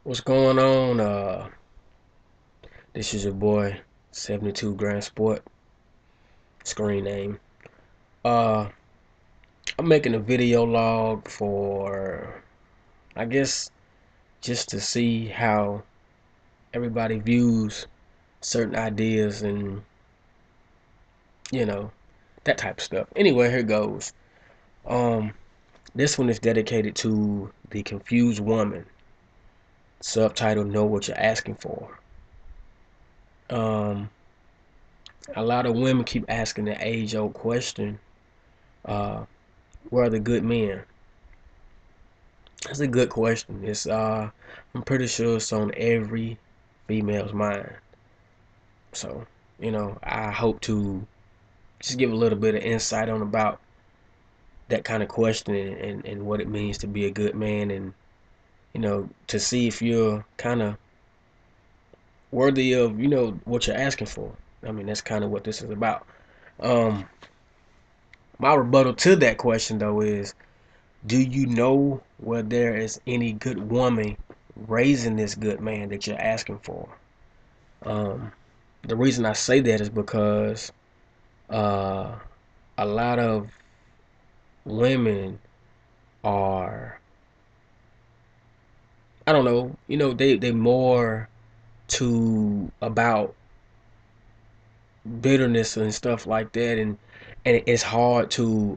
What's going on? This is your boy, 72 Grand Sport, screen name. Uh, I'm making a video log for, I guess, just to see how everybody views certain ideas and, you know, that type of stuff. Anyway, here goes. Um, this one is dedicated to the confused woman. Subtitle: Know what you're asking for. Um, a lot of women keep asking the age-old question. Uh, where are the good men? That's a good question. I'm pretty sure it's on every female's mind. So, I hope to just give a little bit of insight on about that kind of question and what it means to be a good man, and to see if you're kind of worthy of, what you're asking for. I mean, that's kind of what this is about. Um, my rebuttal to that question though is, do you know where there is any good woman raising this good man that you're asking for? Um, the reason I say that is because uh, a lot of women are, I don't know, they more to about bitterness and stuff like that, and it's hard to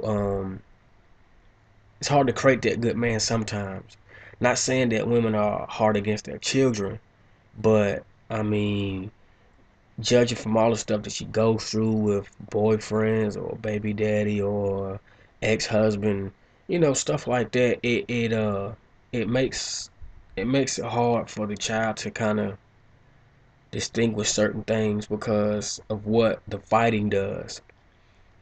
create that good man sometimes. Not saying that women are hard against their children, but I mean, judging from all the stuff that she goes through with boyfriends or baby daddy or ex-husband, stuff like that, it makes it hard for the child to kind of distinguish certain things because of what the fighting does.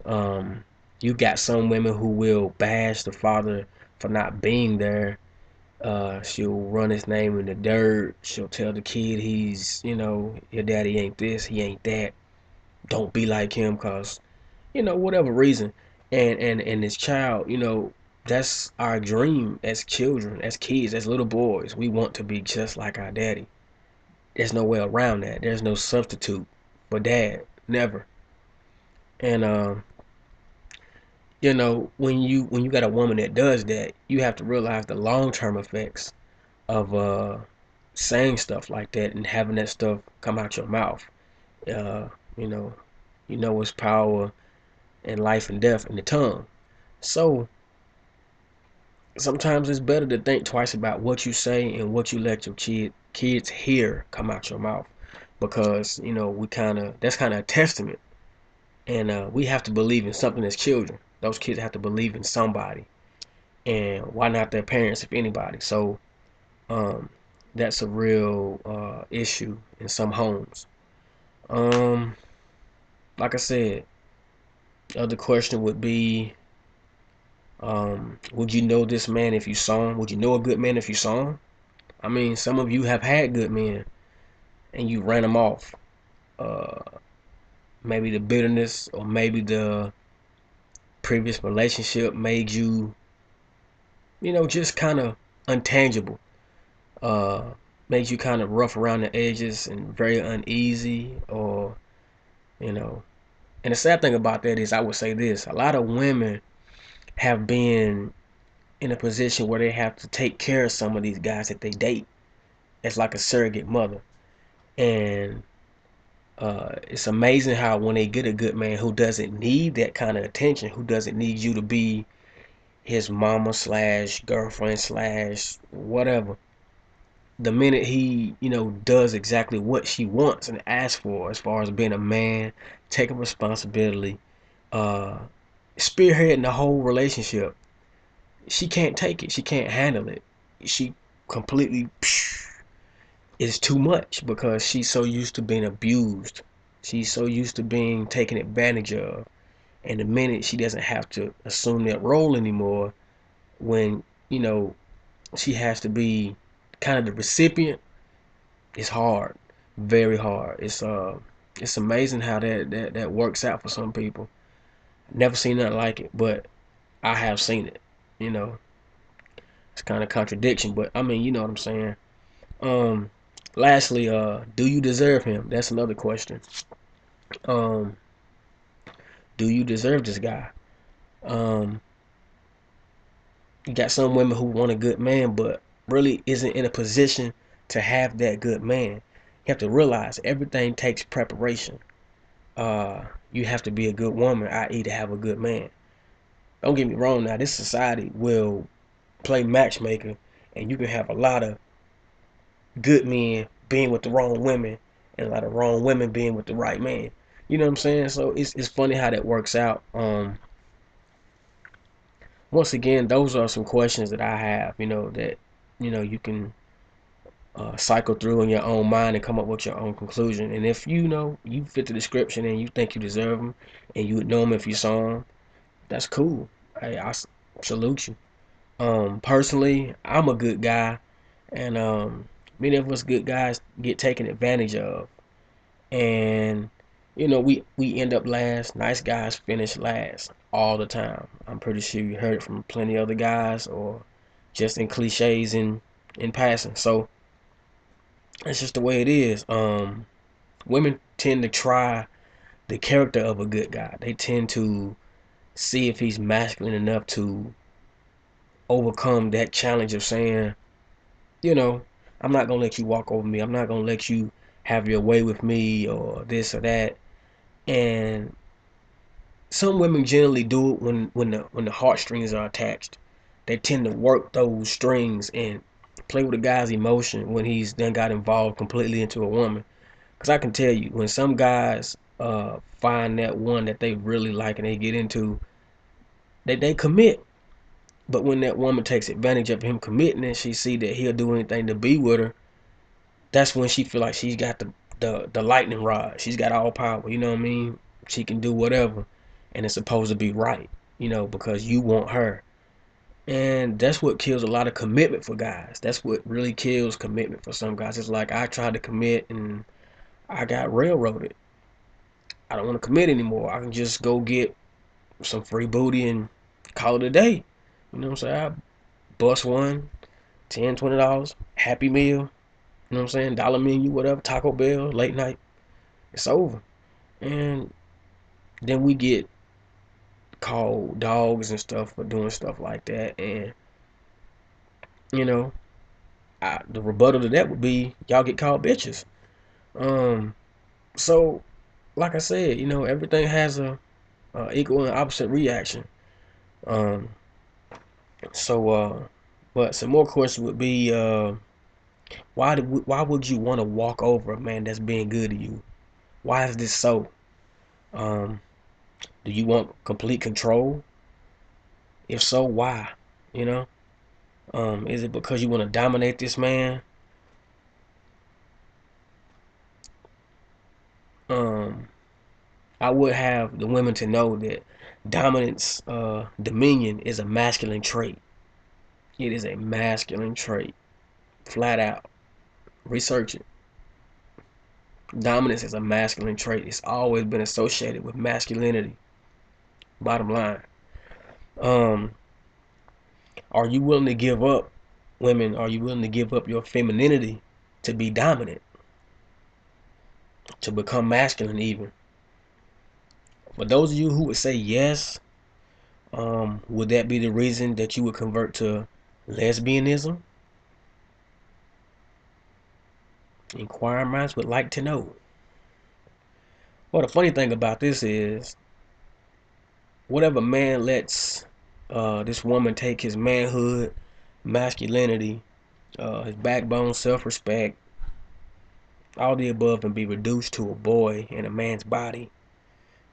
Um, you got some women who will bash the father for not being there. She'll run his name in the dirt. She'll tell the kid he's, your daddy ain't this, he ain't that. Don't be like him, cause whatever reason. And this child, that's our dream as children, as kids, as little boys. We want to be just like our daddy. There's no way around that. There's no substitute for dad. Never. And when you got a woman that does that, you have to realize the long term effects of saying stuff like that and having that stuff come out your mouth. Uh, you know, it's power and life and death in the tongue. So sometimes it's better to think twice about what you say and what you let your kids hear come out your mouth, because we that's kind of a testament, and we have to believe in something as children. Those kids have to believe in somebody, and why not their parents if anybody? So um, that's a real issue in some homes. Um, like I said, the other question would be, would you know this man if you saw him? Would you know a good man if you saw him? I mean, some of you have had good men and you ran them off. Uh, Maybe the bitterness or maybe the previous relationship made you, just kind of untangible. Uh, Made you kind of rough around the edges and very uneasy, or, you know. And the sad thing about that is, I would say this: a lot of women have been in a position where they have to take care of some of these guys that they date as like a surrogate mother. And it's amazing how when they get a good man who doesn't need that kind of attention, who doesn't need you to be his mama slash girlfriend slash whatever, the minute he, does exactly what she wants and asks for, as far as being a man, taking responsibility, uh, spearheading the whole relationship, she can't take it. She can't handle it. She completely is too much because she's so used to being abused. She's so used to being taken advantage of. And the minute she doesn't have to assume that role anymore, when, you know, she has to be kind of the recipient, it's hard. Very hard. It's amazing how that works out for some people. Never seen nothing like it, but I have seen it. You know, it's kind of contradiction, but I mean, you know what I'm saying. Um, lastly, do you deserve him? That's another question. Um, do you deserve this guy? Um, you got some women who want a good man, but really isn't in a position to have that good man. You have to realize everything takes preparation. You have to be a good woman, i.e., to have a good man. Don't get me wrong. Now, this society will play matchmaker, and you can have a lot of good men being with the wrong women, and a lot of wrong women being with the right man. You know what I'm saying? So it's funny how that works out. Once again, those are some questions that I have. That you can cycle through in your own mind and come up with your own conclusion. And if you fit the description and you think you deserve them, and you would know them if you saw them, that's cool. Hey, I salute you. Personally, I'm a good guy, and many of us good guys get taken advantage of, and we end up last. Nice guys finish last all the time. I'm pretty sure you heard it from plenty of other guys, or just in cliches in passing. So it's just the way it is. Women tend to try the character of a good guy. They tend to see if he's masculine enough to overcome that challenge of saying, you know, I'm not gonna let you walk over me. I'm not gonna let you have your way with me or this or that. And some women generally do it when the heartstrings are attached. They tend to work those strings and play with a guy's emotion when he's then got involved completely into a woman. Cause I can tell you, when some guys find that one that they really like and they get into, they commit. But when that woman takes advantage of him committing and she see that he'll do anything to be with her, that's when she feel like she's got the lightning rod. She's got all power. You know what I mean? She can do whatever, and it's supposed to be right. Because you want her, and that's what kills a lot of commitment for guys. That's what really kills commitment for some guys. It's like, I tried to commit and I got railroaded. I don't want to commit anymore. I can just go get some free booty and call it a day. You know what I'm saying? I bust one, $10, $20, Happy Meal. You know what I'm saying? Dollar menu, whatever, Taco Bell, late night. It's over. And then we get called dogs and stuff for doing stuff like that. And, you know, the rebuttal to that would be y'all get called bitches. Um, so, like I said, everything has a equal and opposite reaction. Um, so, but some more questions would be, why would you want to walk over a man that's being good to you? Why is this so? Um, do you want complete control? If so, why? You know? Is it because you want to dominate this man? Um, I would have the women to know that dominance, dominion is a masculine trait. It is a masculine trait, flat out. Research it. Dominance is a masculine trait. It's always been associated with masculinity. Bottom line. Um, are you willing to give up, women? Are you willing to give up your femininity to be dominant, to become masculine even? For those of you who would say yes, would that be the reason that you would convert to lesbianism? Inquiring minds would like to know. Well, the funny thing about this is, whatever man lets this woman take his manhood, masculinity, his backbone, self-respect, all the above, and be reduced to a boy in a man's body,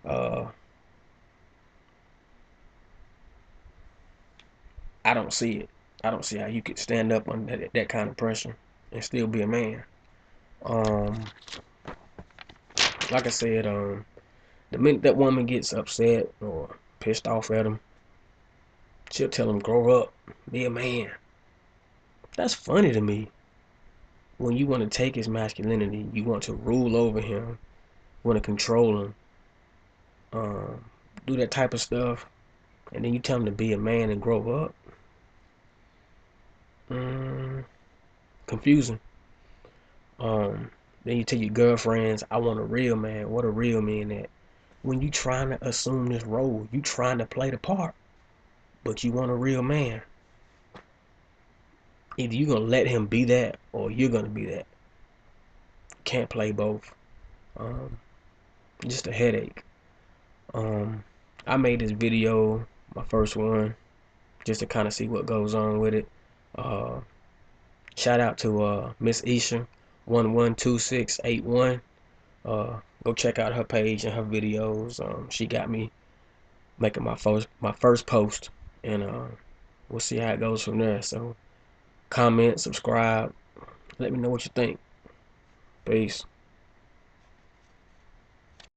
uh, I don't see it. I don't see how you could stand up under that kind of pressure and still be a man. Um, like I said, the minute that woman gets upset or pissed off at him, she'll tell him, grow up, be a man. That's funny to me. When you want to take his masculinity, you want to rule over him, want to control him, um, do that type of stuff, and then you tell him to be a man and grow up. Mm, confusing. Then you tell your girlfriends, I want a real man. What a real man at? When you trying to assume this role, you trying to play the part, but you want a real man. Either you gonna let him be that, or you're gonna be that. Can't play both. Um, just a headache. Um, I made this video, my first one, just to kind of see what goes on with it. Uh, Shout out to Miss Isha 112681. Go check out her page and her videos. She got me making my first post, and we'll see how it goes from there. So comment, subscribe, let me know what you think. Peace.